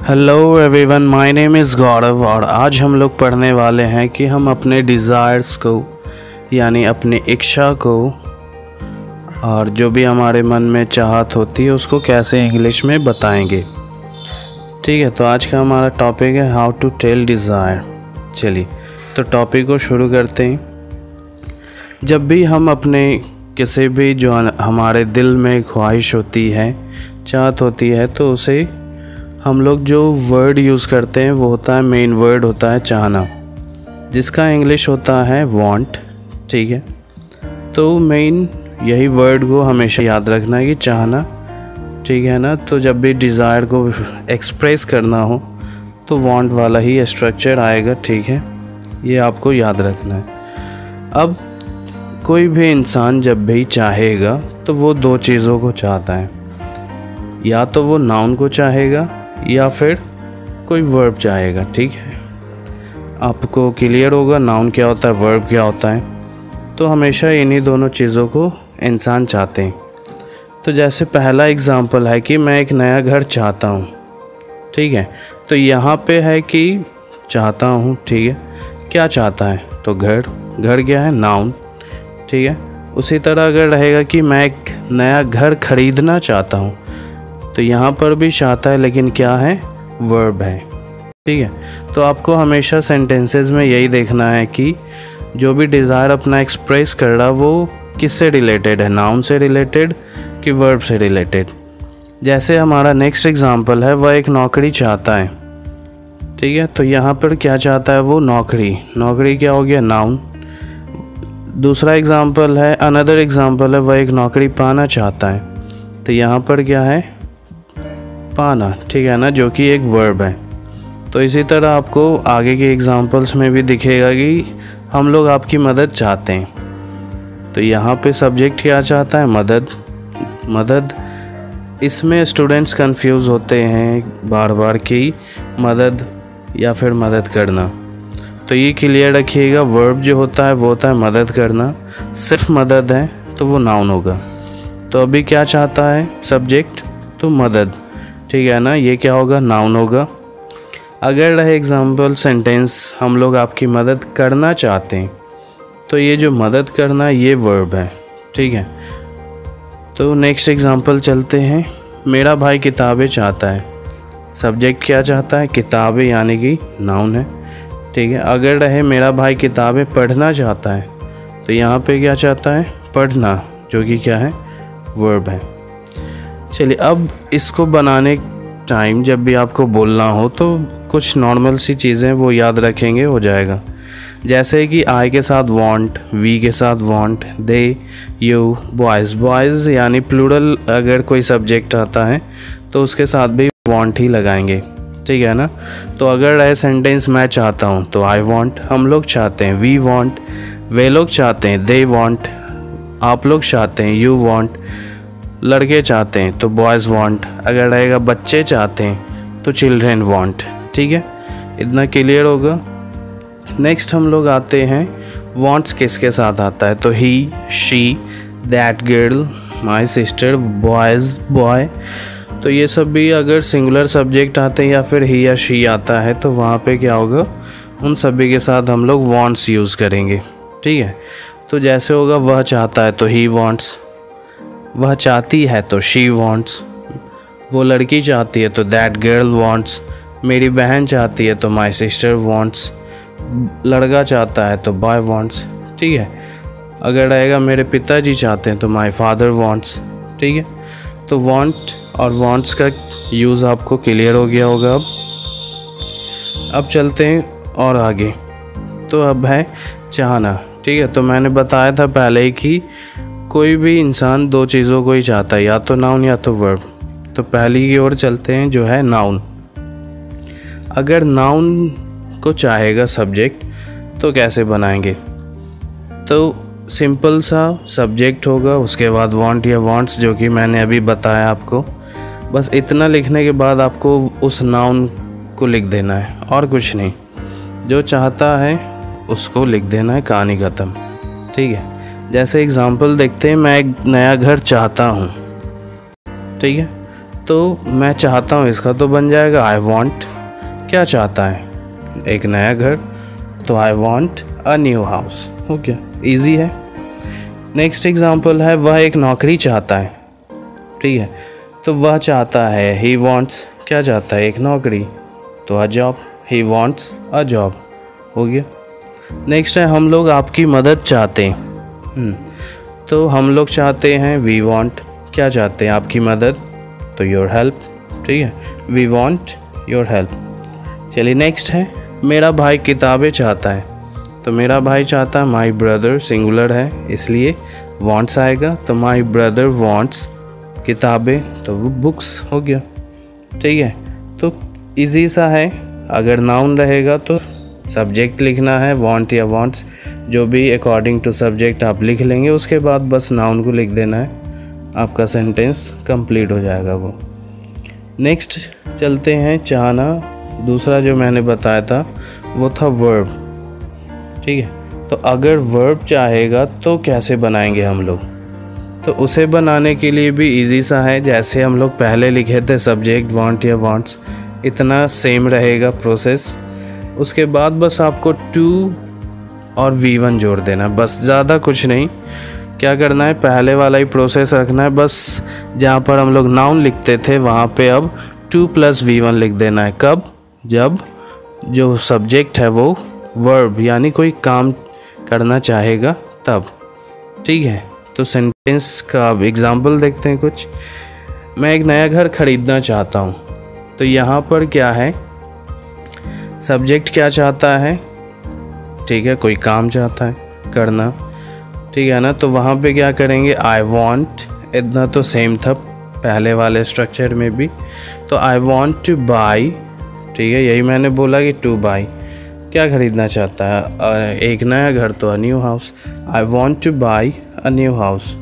Hello everyone, my name is Gaurav और आज हम लोग पढ़ने वाले हैं कि हम अपने डिज़ायर्स को यानी अपनी इच्छा को और जो भी हमारे मन में चाहत होती है उसको कैसे इंग्लिश में बताएंगे। ठीक है, तो आज का हमारा टॉपिक है हाउ टू टेल डिज़ायर। चलिए तो टॉपिक को शुरू करते हैं। जब भी हम अपने किसी भी जो हमारे दिल में ख्वाहिश होती है, चाहत होती है, तो उसे हम लोग जो वर्ड यूज़ करते हैं वो होता है, मेन वर्ड होता है चाहना, जिसका इंग्लिश होता है वांट। ठीक है, तो मेन यही वर्ड को हमेशा याद रखना है कि चाहना। ठीक है ना, तो जब भी डिज़ायर को एक्सप्रेस करना हो तो वांट वाला ही स्ट्रक्चर आएगा। ठीक है, ये आपको याद रखना है। अब कोई भी इंसान जब भी चाहेगा तो वो दो चीज़ों को चाहता है, या तो वो नाउन को चाहेगा या फिर कोई वर्ब चाहेगा। ठीक है, आपको क्लियर होगा नाउन क्या होता है, वर्ब क्या होता है। तो हमेशा इन्हीं दोनों चीज़ों को इंसान चाहते हैं। तो जैसे पहला एग्जांपल है कि मैं एक नया घर चाहता हूँ। ठीक है, तो यहाँ पे है कि चाहता हूँ। ठीक है, क्या चाहता है, तो घर। घर क्या है, नाउन। ठीक है, उसी तरह अगर रहेगा कि मैं एक नया घर खरीदना चाहता हूँ, तो यहाँ पर भी चाहता है, लेकिन क्या है, वर्ब है। ठीक है, तो आपको हमेशा सेंटेंसेस में यही देखना है कि जो भी डिज़ायर अपना एक्सप्रेस कर रहा वो किससे रिलेटेड है, नाउन से रिलेटेड कि वर्ब से रिलेटेड। जैसे हमारा नेक्स्ट एग्जांपल है, वह एक नौकरी चाहता है। ठीक है, तो यहाँ पर क्या चाहता है वो, नौकरी। नौकरी क्या हो गया, नाउन। दूसरा एग्जांपल है, अनदर एग्जांपल है, वह एक नौकरी पाना चाहता है। तो यहाँ पर क्या है, पाना। ठीक है ना, जो कि एक वर्ब है। तो इसी तरह आपको आगे के एग्जांपल्स में भी दिखेगा कि हम लोग आपकी मदद चाहते हैं। तो यहाँ पे सब्जेक्ट क्या चाहता है, मदद। मदद, इसमें स्टूडेंट्स कंफ्यूज होते हैं बार बार कि मदद या फिर मदद करना। तो ये क्लियर रखिएगा, वर्ब जो होता है वो होता है मदद करना। सिर्फ मदद है तो वो नाउन होगा। तो अभी क्या चाहता है सब्जेक्ट, तो मदद। ठीक है ना, ये क्या होगा, नाउन होगा। अगर रहे एग्जाम्पल सेंटेंस, हम लोग आपकी मदद करना चाहते हैं, तो ये जो मदद करना ये वर्ब है। ठीक है, तो नेक्स्ट एग्जाम्पल चलते हैं। मेरा भाई किताबें चाहता है। सब्जेक्ट क्या चाहता है, किताबें, यानी कि नाउन है। ठीक है, अगर रहे मेरा भाई किताबें पढ़ना चाहता है, तो यहाँ पे क्या चाहता है, पढ़ना, जो कि क्या है, वर्ब है। चलिए, अब इसको बनाने टाइम जब भी आपको बोलना हो तो कुछ नॉर्मल सी चीज़ें वो याद रखेंगे, हो जाएगा। जैसे कि आई के साथ वांट, वी के साथ want, they, you, boys. Boys यानी प्लूरल, अगर कोई सब्जेक्ट आता है तो उसके साथ भी वांट ही लगाएंगे। ठीक है ना, तो अगर रहे सेंटेंस मैं चाहता हूँ, तो आई वांट, हम लोग चाहते हैं, वी वांट, वे लोग चाहते हैं, दे वांट, आप लोग चाहते हैं, यू वांट, लड़के चाहते हैं तो बॉयज़ वांट, अगर रहेगा बच्चे चाहते हैं तो चिल्ड्रेन वांट। ठीक है, इतना क्लियर होगा। नेक्स्ट हम लोग आते हैं, वांट्स किसके साथ आता है, तो he, she, that girl, my sister, boys, boy. तो ये सब भी अगर सिंगुलर सब्जेक्ट आते हैं या फिर ही या शी आता है, तो वहाँ पे क्या होगा, उन सभी के साथ हम लोग वांट्स यूज़ करेंगे। ठीक है, तो जैसे होगा, वह चाहता है तो ही वांट्स, वह चाहती है तो शी वांट्स, वो लड़की चाहती है तो दैट गर्ल वांट्स, मेरी बहन चाहती है तो माय सिस्टर वांट्स, लड़का चाहता है तो बॉय वांट्स। ठीक है, अगर रहेगा मेरे पिताजी चाहते हैं तो माय फादर वांट्स। ठीक है, तो वांट और वांट्स का यूज़ आपको क्लियर हो गया होगा। अब चलते हैं और आगे। तो अब है चाहना। ठीक है, तो मैंने बताया था पहले ही कि कोई भी इंसान दो चीज़ों को ही चाहता है, या तो नाउन या तो वर्ब। तो पहली की ओर चलते हैं, जो है नाउन। अगर नाउन को चाहेगा सब्जेक्ट तो कैसे बनाएंगे, तो सिंपल सा सब्जेक्ट होगा, उसके बाद वांट या वांट्स, जो कि मैंने अभी बताया आपको। बस इतना लिखने के बाद आपको उस नाउन को लिख देना है और कुछ नहीं, जो चाहता है उसको लिख देना है, कहानी ख़त्म। ठीक है, जैसे एग्जांपल देखते हैं, मैं एक नया घर चाहता हूँ। ठीक है, तो मैं चाहता हूँ इसका तो बन जाएगा आई वॉन्ट, क्या चाहता है, एक नया घर, तो I want a new house. हो गया, ईजी है। नेक्स्ट एग्जाम्पल है वह एक नौकरी चाहता है। ठीक है, तो वह चाहता है, ही वॉन्ट्स, क्या चाहता है, एक नौकरी, तो a job, he wants a job. हो गया। नेक्स्ट है हम लोग आपकी मदद चाहते हैं। तो हम लोग चाहते हैं, वी वॉन्ट, क्या चाहते हैं, आपकी मदद, तो योर हेल्प। ठीक है, वी वॉन्ट योर हेल्प। चलिए नेक्स्ट है मेरा भाई किताबें चाहता है। तो मेरा भाई चाहता है, माई ब्रदर, सिंगुलर है इसलिए वॉन्ट्स आएगा, तो माई ब्रदर वॉन्ट्स किताबें, तो वो बुक्स। हो गया। ठीक है, तो इजी सा है। अगर नाउन रहेगा तो सब्जेक्ट लिखना है, वांट या वांट्स, जो भी अकॉर्डिंग टू सब्जेक्ट आप लिख लेंगे, उसके बाद बस नाउन को लिख देना है, आपका सेंटेंस कंप्लीट हो जाएगा वो। नेक्स्ट चलते हैं चाहना। दूसरा जो मैंने बताया था वो था वर्ब। ठीक है, तो अगर वर्ब चाहेगा तो कैसे बनाएंगे हम लोग, तो उसे बनाने के लिए भी इजी सा है। जैसे हम लोग पहले लिखे थे सब्जेक्ट वांट या वांट्स, इतना सेम रहेगा प्रोसेस। उसके बाद बस आपको टू और V1 जोड़ देना, बस ज़्यादा कुछ नहीं। क्या करना है, पहले वाला ही प्रोसेस रखना है, बस जहाँ पर हम लोग नाउन लिखते थे वहाँ पे अब 2 + V1 लिख देना है। कब, जब जो सब्जेक्ट है वो वर्ब यानी कोई काम करना चाहेगा तब। ठीक है, तो सेंटेंस का अब एग्जाम्पल देखते हैं कुछ। मैं एक नया घर खरीदना चाहता हूँ। तो यहाँ पर क्या है, सब्जेक्ट क्या चाहता है, ठीक है, कोई काम चाहता है करना, ठीक है ना। तो वहाँ पे क्या करेंगे, आई वॉन्ट, इतना तो सेम था पहले वाले स्ट्रक्चर में भी। तो आई वॉन्ट टू बाई, ठीक है, यही मैंने बोला कि टू बाई, क्या खरीदना चाहता है, एक नया घर, तो a new house. I want two by a new house.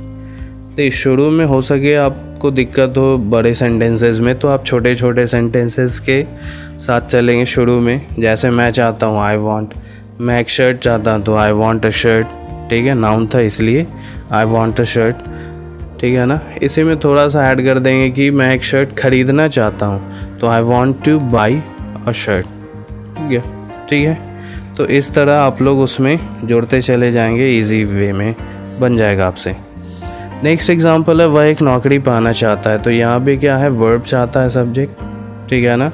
तो शुरू में हो सके आपको दिक्कत हो बड़े सेंटेंसेस में, तो आप छोटे छोटे सेंटेंसेस के साथ चलेंगे शुरू में। जैसे मैं चाहता हूँ, आई वॉन्ट, मैं एक शर्ट चाहता हूँ तो आई वॉन्ट अ शर्ट। ठीक है, नाउन था इसलिए आई वॉन्ट अ शर्ट। ठीक है ना, इसी में थोड़ा सा ऐड कर देंगे कि मैं एक शर्ट खरीदना चाहता हूँ, तो I want two by a shirt. ठीक है, तो इस तरह आप लोग उसमें जोड़ते चले जाएंगे, इजी वे में बन जाएगा आपसे। नेक्स्ट एग्जांपल है वह एक नौकरी पाना चाहता है। तो यहाँ पे क्या है, वर्ब चाहता है सब्जेक्ट, ठीक है ना।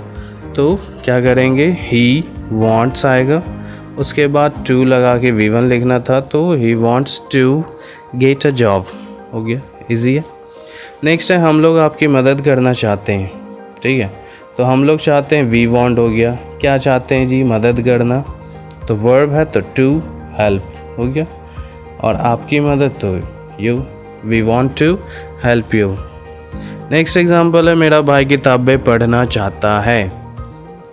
तो क्या करेंगे, ही वॉन्ट्स आएगा, उसके बाद टू लगा के V1 लिखना था, तो he wants to get a job. हो गया, इजी है। नेक्स्ट है हम लोग आपकी मदद करना चाहते हैं। ठीक है, तो हम लोग चाहते हैं, वी वॉन्ट हो गया, क्या चाहते हैं जी, मदद करना, तो वर्ब है तो टू हेल्प हो गया, और आपकी मदद तो you, we want to help you. Next example है मेरा भाई किताबें पढ़ना चाहता है।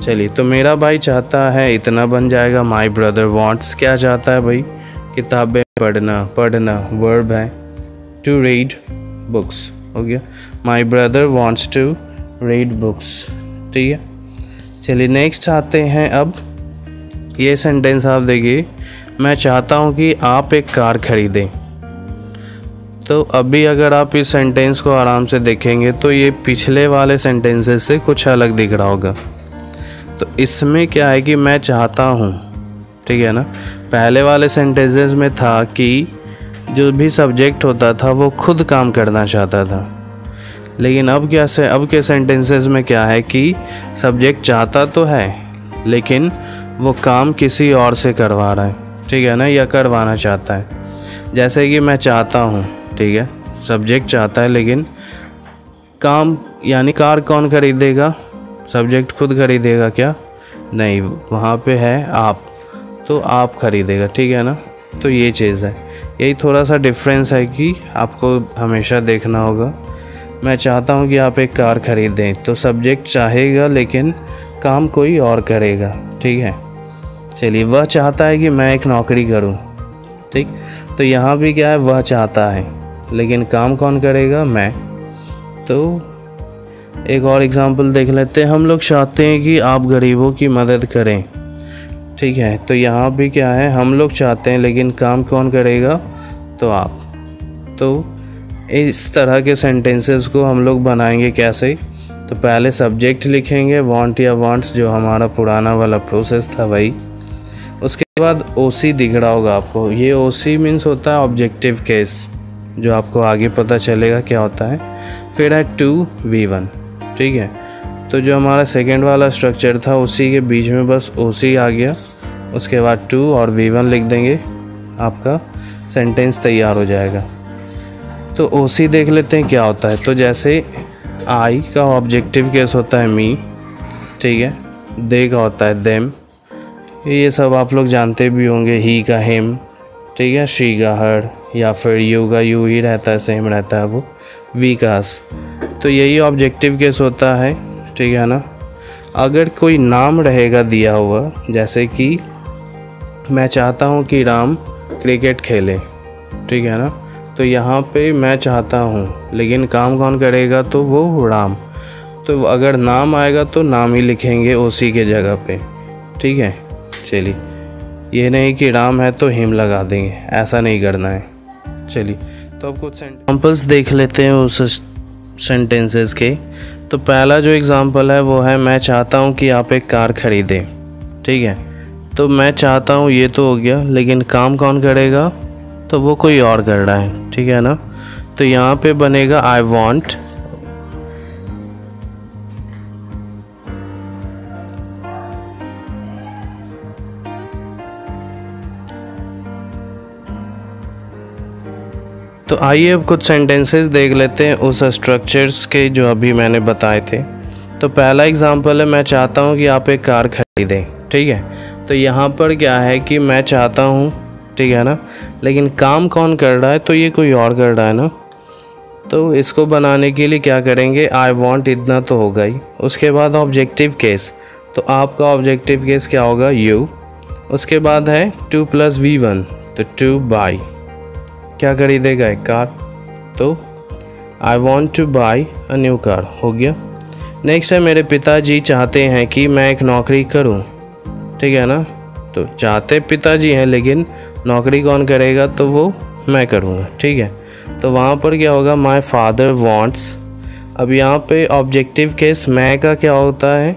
चलिए, तो मेरा भाई चाहता है, इतना बन जाएगा, माई ब्रदर वॉन्ट्स, क्या चाहता है भाई, किताबें पढ़ना, पढ़ना वर्ब है, टू रीड बुक्स हो गया, my brother wants to read books. ठीक है, चलिए नेक्स्ट आते हैं। अब ये सेंटेंस आप देखिए, मैं चाहता हूँ कि आप एक कार खरीदें। तो अभी अगर आप इस सेंटेंस को आराम से देखेंगे तो ये पिछले वाले सेंटेंसेस से कुछ अलग दिख रहा होगा। तो इसमें क्या है कि मैं चाहता हूँ, ठीक है ना, पहले वाले सेंटेंसेस में था कि जो भी सब्जेक्ट होता था वो खुद काम करना चाहता था, लेकिन अब के सेंटेंसेस में क्या है कि सब्जेक्ट चाहता तो है लेकिन वो काम किसी और से करवा रहा है, ठीक है ना, या करवाना चाहता है। जैसे कि मैं चाहता हूँ, ठीक है, सब्जेक्ट चाहता है लेकिन काम यानी कार कौन खरीदेगा, सब्जेक्ट खुद खरीदेगा क्या, नहीं, वहाँ पे है आप, तो आप खरीदेगा, ठीक है ना। तो ये चीज़ है, यही थोड़ा सा डिफरेंस है कि आपको हमेशा देखना होगा। मैं चाहता हूँ कि आप एक कार खरीदें, तो सब्जेक्ट चाहेगा लेकिन काम कोई और करेगा, ठीक है। चलिए, वह चाहता है कि मैं एक नौकरी करूँ, ठीक, तो यहाँ भी क्या है, वह चाहता है लेकिन काम कौन करेगा, मैं। तो एक और एग्जांपल देख लेते हैं। हम लोग चाहते हैं कि आप गरीबों की मदद करें, ठीक है, तो यहाँ भी क्या है, हम लोग चाहते हैं लेकिन काम कौन करेगा, तो आप। तो इस तरह के सेंटेंसेस को हम लोग बनाएंगे कैसे, तो पहले सब्जेक्ट लिखेंगे वांट या वांट्स, जो हमारा पुराना वाला प्रोसेस था वही। उसके बाद ओसी दिख रहा होगा आपको, ये ओसी मीन्स होता है ऑब्जेक्टिव केस, जो आपको आगे पता चलेगा क्या होता है। फिर है टू V1, ठीक है। तो जो हमारा सेकेंड वाला स्ट्रक्चर था उसी के बीच में बस ओसी आ गया, उसके बाद टू और V1 लिख देंगे, आपका सेंटेंस तैयार हो जाएगा। तो ओसी देख लेते हैं क्या होता है। तो जैसे आई का ऑब्जेक्टिव केस होता है मी, ठीक है। दे का होता है देम, ये सब आप लोग जानते भी होंगे। ही का हिम, ठीक है। शी का हर, या फिर यू का यू ही रहता है, सेम रहता है वो। वी का अस। तो यही ऑब्जेक्टिव केस होता है, ठीक है ना। अगर कोई नाम रहेगा दिया हुआ, जैसे कि मैं चाहता हूँ कि राम क्रिकेट खेले, ठीक है ना। तो यहाँ पे मैं चाहता हूँ, लेकिन काम कौन करेगा, तो वो राम। तो अगर नाम आएगा तो नाम ही लिखेंगे ओसी के जगह पे, ठीक है। चलिए, ये नहीं कि राम है तो हिम लगा देंगे, ऐसा नहीं करना है। चलिए, तो अब कुछ एग्जांपल्स देख लेते हैं उस सेंटेंसेस के। तो पहला जो एग्जांपल है वो है मैं चाहता हूँ कि आप एक कार खरीदें, ठीक है। तो मैं चाहता हूँ ये तो हो गया, लेकिन काम कौन करेगा, तो वो कोई और कर रहा है, ठीक है ना। तो यहाँ पे बनेगा आई वॉन्ट, तो आइए अब कुछ सेंटेंसेस देख लेते हैं उस स्ट्रक्चर्स के जो अभी मैंने बताए थे। तो पहला एग्जांपल है मैं चाहता हूँ कि आप एक कार खरीदें, ठीक है। तो यहाँ पर क्या है कि मैं चाहता हूँ, ठीक है ना, लेकिन काम कौन कर रहा है, तो ये कोई और कर रहा है ना। तो इसको बनाने के लिए क्या करेंगे, आई वॉन्ट इतना तो होगा ही। उसके बाद ऑब्जेक्टिव केस, तो आपका ऑब्जेक्टिव केस क्या होगा, यू। उसके बाद है 2 + V1, तो टू बाई, क्या खरीदेगा, एक कार। तो I want two by a new car हो गया। नेक्स्ट है मेरे पिताजी चाहते हैं कि मैं एक नौकरी करूं, ठीक है ना। तो चाहते पिताजी हैं, लेकिन नौकरी कौन करेगा, तो वो मैं करूँगा, ठीक है। तो वहाँ पर क्या होगा, माई फादर वॉन्ट्स। अब यहाँ पे ऑब्जेक्टिव केस मैं का क्या होता है,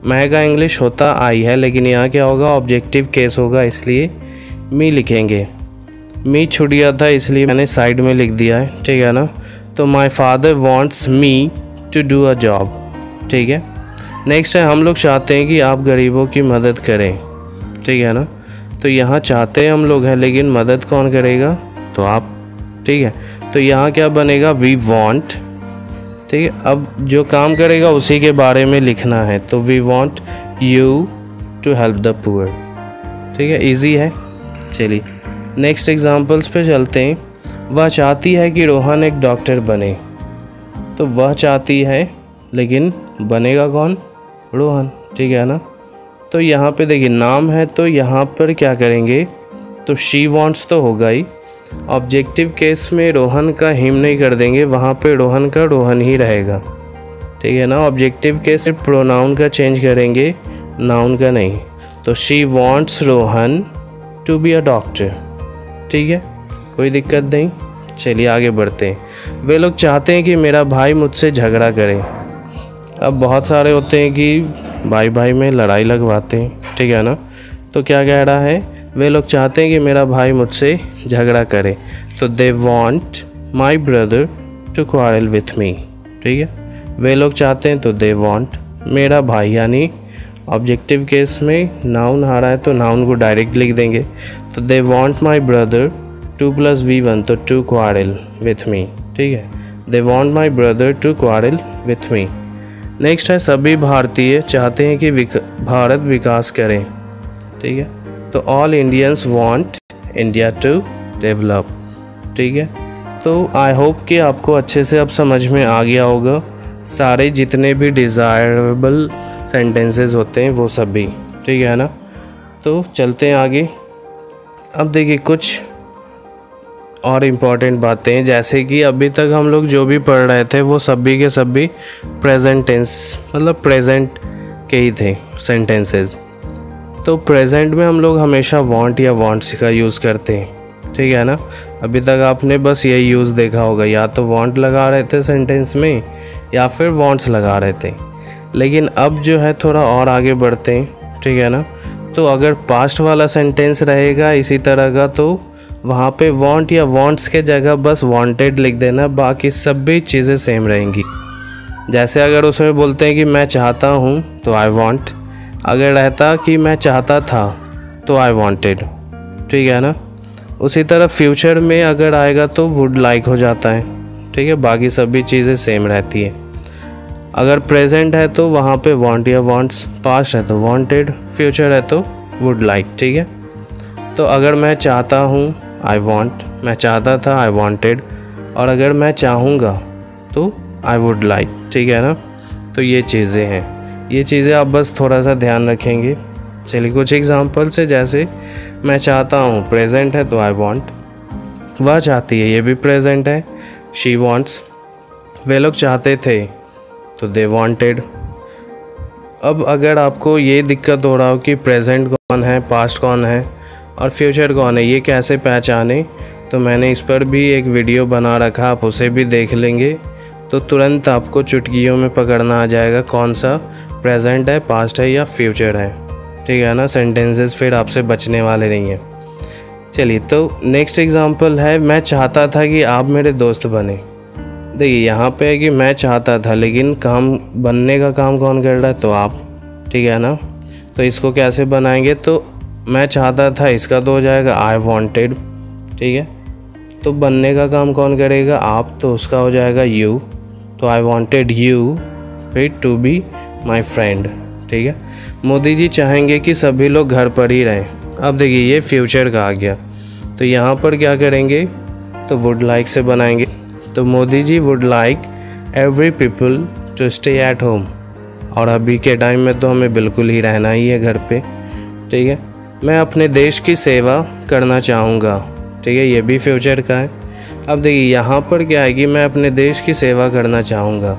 मैं का इंग्लिश होता आई है, लेकिन यहाँ क्या होगा, ऑब्जेक्टिव केस होगा, इसलिए मी लिखेंगे। मी छूट गया था इसलिए मैंने साइड में लिख दिया है, ठीक है ना। तो my father wants me to do a job, ठीक है। नेक्स्ट है हम लोग चाहते हैं कि आप गरीबों की मदद करें, ठीक है ना। तो यहाँ चाहते हैं हम लोग हैं, लेकिन मदद कौन करेगा, तो आप, ठीक है। तो यहाँ क्या बनेगा, वी वॉन्ट, ठीक है। अब जो काम करेगा उसी के बारे में लिखना है, तो we want you to help the poor, ठीक है। ईजी है। चलिए नेक्स्ट एग्जांपल्स पे चलते हैं। वह चाहती है कि रोहन एक डॉक्टर बने, तो वह चाहती है, लेकिन बनेगा कौन, रोहन, ठीक है ना। तो यहाँ पे देखिए नाम है, तो यहाँ पर क्या करेंगे, तो शी वॉन्ट्स तो होगा ही। ऑब्जेक्टिव केस में रोहन का हिम नहीं कर देंगे, वहाँ पे रोहन का रोहन ही रहेगा, ठीक है ना। ऑब्जेक्टिव केस सिर्फ प्रोनाउन का चेंज करेंगे, नाउन का नहीं। तो she wants Rohan to be a doctor, ठीक है, कोई दिक्कत नहीं। चलिए आगे बढ़ते हैं। वे लोग चाहते हैं कि मेरा भाई मुझसे झगड़ा करे। अब बहुत सारे होते हैं कि भाई भाई में लड़ाई लगवाते हैं, ठीक है ना। तो क्या कह रहा है, वे लोग चाहते हैं कि मेरा भाई मुझसे झगड़ा करे। तो they want my brother to quarrel with me, ठीक है। वे लोग चाहते हैं, तो दे वॉन्ट, मेरा भाई, यानी ऑब्जेक्टिव केस में नाउन आ रहा है तो नाउन को डायरेक्ट लिख देंगे। तो they want my brother 2 + V1, तो टू क्वारल विथ मी, ठीक है। They want my brother to quarrel with me. Next है सभी भारतीय चाहते हैं कि भारत विकास करें, ठीक है। तो all Indians want India to develop, ठीक है। तो आई होप कि आपको अच्छे से अब समझ में आ गया होगा सारे जितने भी डिज़ायरेबल सेंटेंसेस होते हैं वो सभी, ठीक है ना। तो चलते हैं आगे। अब देखिए कुछ और इम्पॉर्टेंट बातें, जैसे कि अभी तक हम लोग जो भी पढ़ रहे थे वो सभी के सभी प्रेजेंट टेंस, मतलब प्रेजेंट के ही थे सेंटेंसेस। तो प्रेजेंट में हम लोग हमेशा वांट या वांट्स का यूज़ करते हैं, ठीक है ना। अभी तक आपने बस यही यूज़ देखा होगा, या तो वांट लगा रहे थे सेंटेंस में, या फिर वांट्स लगा रहे थे। लेकिन अब जो है थोड़ा और आगे बढ़ते हैं, ठीक है ना। तो अगर पास्ट वाला सेंटेंस रहेगा इसी तरह का तो वहाँ पे वांट या वांट्स के जगह बस वांटेड लिख देना, बाकी सब भी चीज़ें सेम रहेंगी। जैसे अगर उसमें बोलते हैं कि मैं चाहता हूँ तो आई वांट, अगर रहता कि मैं चाहता था तो आई वांटेड, ठीक है ना। उसी तरह फ्यूचर में अगर आएगा तो वुड लाइक हो जाता है, ठीक है, बाकी सभी चीज़ें सेम रहती है। अगर प्रेजेंट है तो वहाँ पे वांट या वांट्स, पास्ट है तो वांटेड, फ्यूचर है तो वुड लाइक, ठीक है। तो अगर मैं चाहता हूँ आई वांट, मैं चाहता था आई वांटेड, और अगर मैं चाहूँगा तो आई वुड लाइक, ठीक है ना। तो ये चीज़ें हैं, ये चीज़ें आप बस थोड़ा सा ध्यान रखेंगे। चलिए कुछ एग्जांपल से, जैसे मैं चाहता हूँ प्रेजेंट है तो आई वांट, वह चाहती है ये भी प्रेजेंट है, शी वांट्स, वे लोग चाहते थे तो दे वांटेड। अब अगर आपको ये दिक्कत हो रहा हो कि प्रेजेंट कौन है, पास्ट कौन है और फ्यूचर कौन है, ये कैसे पहचाने, तो मैंने इस पर भी एक वीडियो बना रखा, आप उसे भी देख लेंगे तो तुरंत आपको चुटकियों में पकड़ना आ जाएगा कौन सा प्रेजेंट है, पास्ट है या फ्यूचर है, ठीक है ना। सेंटेंसेस फिर आपसे बचने वाले नहीं हैं। चलिए तो नेक्स्ट एग्जांपल है, मैं चाहता था कि आप मेरे दोस्त बने। देखिए यहाँ पे है कि मैं चाहता था, लेकिन काम बनने का काम कौन कर रहा है, तो आप, ठीक है ना। तो इसको कैसे बनाएंगे, तो मैं चाहता था इसका तो हो जाएगा आई वांटेड, ठीक है। तो बनने का काम कौन करेगा, आप, तो उसका हो जाएगा यू, तो आई वांटेड यू फिर टू बी माई फ्रेंड, ठीक है। मोदी जी चाहेंगे कि सभी लोग घर पर ही रहें। अब देखिए ये फ्यूचर का आ गया, तो यहाँ पर क्या करेंगे, तो वुड लाइक से बनाएंगे। तो Modi ji would like every people to stay at home, और अभी के टाइम में तो हमें बिल्कुल ही रहना ही है घर पे, ठीक है। मैं अपने देश की सेवा करना चाहूँगा, ठीक है, ये भी फ्यूचर का है। अब देखिए यहाँ पर क्या है कि मैं अपने देश की सेवा करना चाहूँगा,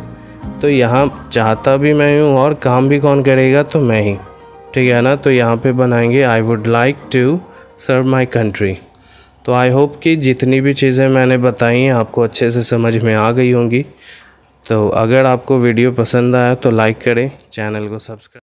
तो यहाँ चाहता भी मैं हूँ और काम भी कौन करेगा, तो मैं ही, ठीक है ना। तो यहाँ पे बनाएंगे I would like to serve my country. तो आई होप कि जितनी भी चीज़ें मैंने बताई हैं आपको अच्छे से समझ में आ गई होंगी। तो अगर आपको वीडियो पसंद आया तो लाइक करें, चैनल को सब्सक्राइब